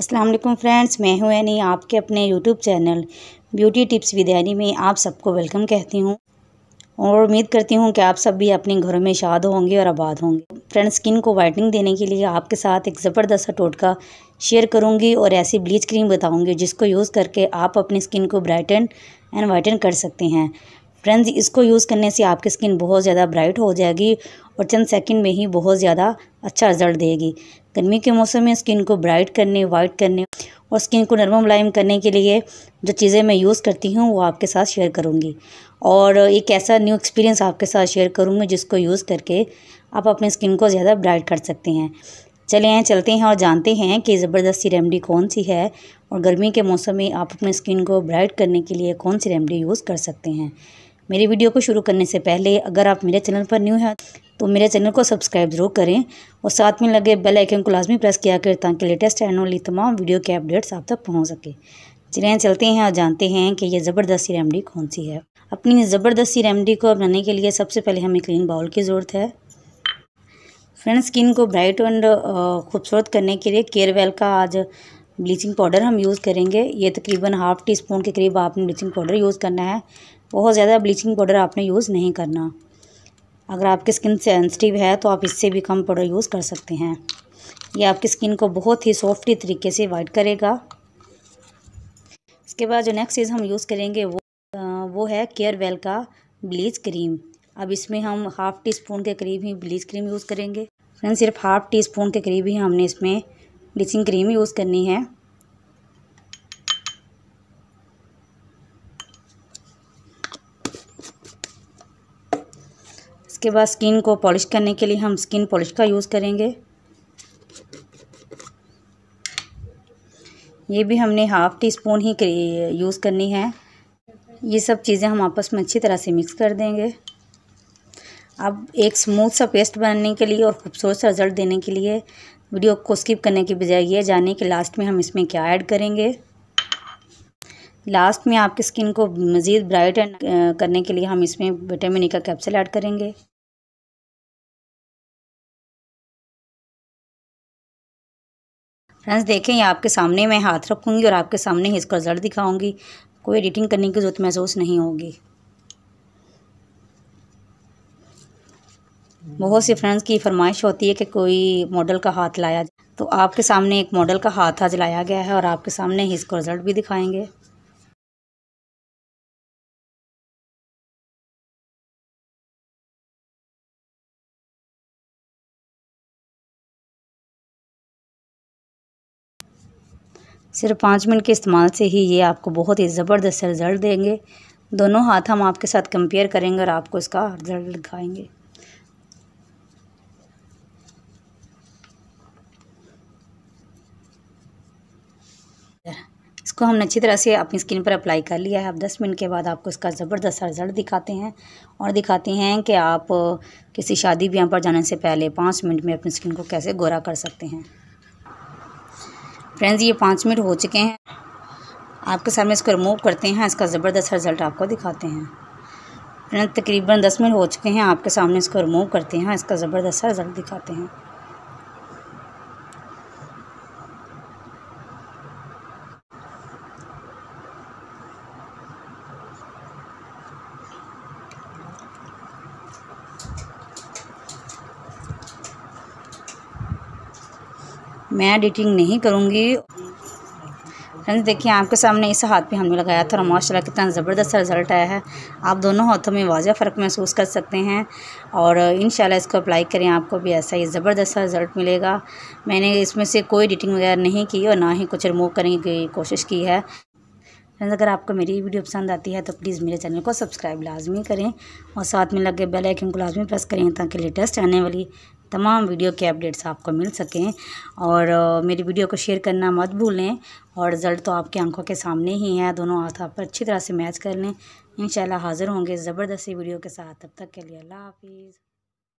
अस्सलाम वालेकुम फ्रेंड्स, मैं हूं एनी। आपके अपने YouTube channel beauty tips with any में आप सबको वेलकम कहती हूं और उम्मीद करती हूं कि आप सब भी अपने घरों में शाद होंगे और आबाद होंगे। फ्रेंड्स, स्किन को वाइटनिंग देने के लिए आपके साथ एक ज़बरदस्त सा टोटका शेयर करूंगी और ऐसी ब्लीच क्रीम बताऊंगी जिसको यूज़ करके आप अपनी स्किन को ब्राइटन एंड वाइटन कर सकते हैं। फ्रेंड्स, इसको यूज़ करने से आपकी स्किन बहुत ज़्यादा ब्राइट हो जाएगी और चंद सेकंड में ही बहुत ज़्यादा अच्छा रिजल्ट देगी। गर्मी के मौसम में स्किन को ब्राइट करने, वाइट करने और स्किन को नरम मुलायम करने के लिए जो चीज़ें मैं यूज़ करती हूँ वो आपके साथ शेयर करूँगी और एक ऐसा न्यू एक्सपीरियंस आपके साथ शेयर करूँगी जिसको यूज़ करके आप अपनी स्किन को ज़्यादा ब्राइट कर सकते हैं। चलते हैं और जानते हैं कि ज़बरदस्त सी रेमेडी कौन सी है और गर्मी के मौसम में आप अपनी स्किन को ब्राइट करने के लिए कौन सी रेमेडी यूज़ कर सकते हैं। मेरी वीडियो को शुरू करने से पहले अगर आप मेरे चैनल पर न्यू हैं तो मेरे चैनल को सब्सक्राइब ज़रूर करें और साथ में लगे बेल आइकन को लाजमी प्रेस किया करें ताकि लेटेस्ट आने वाली तमाम वीडियो के अपडेट्स आप तक पहुंच सके। चलते हैं और जानते हैं कि ये ज़बरदस्त सी रेमेडी कौन सी है। अपनी ज़बरदस्त सी रेमेडी को बनाने के लिए सबसे पहले हमें क्लीन बाउल की ज़रूरत है। फ्रेंड्स, स्किन को ब्राइट एंड खूबसूरत करने के लिए केयरवेल का आज ब्लीचिंग पाउडर हम यूज़ करेंगे। ये तकरीबन हाफ़ टी स्पून के करीब आपने ब्लीचिंग पाउडर यूज़ करना है। बहुत ज़्यादा ब्लीचिंग पाउडर आपने यूज़ नहीं करना। अगर आपकी स्किन सेंसिटिव है तो आप इससे भी कम पाउडर यूज़ कर सकते हैं। ये आपकी स्किन को बहुत ही सॉफ्टली तरीके से वाइट करेगा। इसके बाद जो नेक्स्ट चीज़ हम यूज़ करेंगे वो है केयरवेल का ब्लीच क्रीम। अब इसमें हम हाफ़ टी स्पून के करीब ही ब्लीच क्रीम यूज़ करेंगे। फ्रेंड्स, सिर्फ हाफ़ टी स्पून के करीब ही हमने इसमें ब्लीचिंग क्रीम यूज़ करनी है। इसके बाद स्किन को पॉलिश करने के लिए हम स्किन पॉलिश का यूज़ करेंगे। ये भी हमने हाफ़ टी स्पून ही यूज़ करनी है। ये सब चीज़ें हम आपस में अच्छी तरह से मिक्स कर देंगे। अब एक स्मूथ सा पेस्ट बनाने के लिए और खूबसूरत सा रिजल्ट देने के लिए वीडियो को स्किप करने की बजाय ये जानने कि लास्ट में हम इसमें क्या ऐड करेंगे। लास्ट में आपकी स्किन को मज़ीद ब्राइट करने के लिए हम इसमें विटामिन ई का कैप्सूल ऐड करेंगे। फ्रेंड्स, देखें ये आपके सामने मैं हाथ रखूँगी और आपके सामने ही इसका रिजल्ट दिखाऊंगी। कोई एडिटिंग करने की ज़रूरत महसूस नहीं होगी। बहुत सी फ्रेंड्स की फरमाइश होती है कि कोई मॉडल का हाथ लाया, तो आपके सामने एक मॉडल का हाथ आज लाया गया है और आपके सामने ही इसको रिजल्ट भी दिखाएंगे। सिर्फ 5 मिनट के इस्तेमाल से ही ये आपको बहुत ही ज़बरदस्त रिज़ल्ट देंगे। दोनों हाथ हम आपके साथ कंपेयर करेंगे और आपको इसका रिज़ल्ट दिखाएंगे। इसको हमने अच्छी तरह से अपनी स्किन पर अप्लाई कर लिया है। अब 10 मिनट के बाद आपको इसका ज़बरदस्त रिज़ल्ट दिखाते हैं और दिखाते हैं कि आप किसी शादी ब्याह पर जाने से पहले 5 मिनट में अपनी स्किन को कैसे गोरा कर सकते हैं। फ्रेंड्स, ये 5 मिनट हो चुके हैं। आपके सामने इसको रिमूव करते हैं। इसका ज़बरदस्त रिज़ल्ट आपको दिखाते हैं। फ्रेंड्स, तकरीबन 10 मिनट हो चुके हैं। आपके सामने इसको रिमूव करते हैं। इसका ज़बरदस्त रिज़ल्ट दिखाते हैं। मैं एडिटिंग नहीं करूँगी। फ्रेंड्स, देखिए आपके सामने इस हाथ पे हमने लगाया था और माशाल्लाह कितना ज़बरदस्त रिज़ल्ट आया है। आप दोनों हाथों में वाज़ह फ़र्क महसूस कर सकते हैं और इंशाल्लाह इसको अप्लाई करें, आपको भी ऐसा ही ज़बरदस्त रिज़ल्ट मिलेगा। मैंने इसमें से कोई एडिटिंग वगैरह नहीं की और ना ही कुछ रिमूव करने की कोशिश की है। फ्रेंड्स, अगर आपको मेरी वीडियो पसंद आती है तो प्लीज़ मेरे चैनल को सब्सक्राइब लाजमी करें और साथ में लगे बेल आइकन को लाजमी प्रेस करें ताकि लेटेस्ट आने वाली तमाम वीडियो के अपडेट्स आपको मिल सकें। और मेरी वीडियो को शेयर करना मत भूलें और रिज़ल्ट तो आपकी आंखों के सामने ही है। दोनों हाथ आप पर अच्छी तरह से मैच कर लें। इंशाल्लाह हाज़िर होंगे ज़बरदस्त वीडियो के साथ। तब तक के लिए अल्लाह हाफिज़।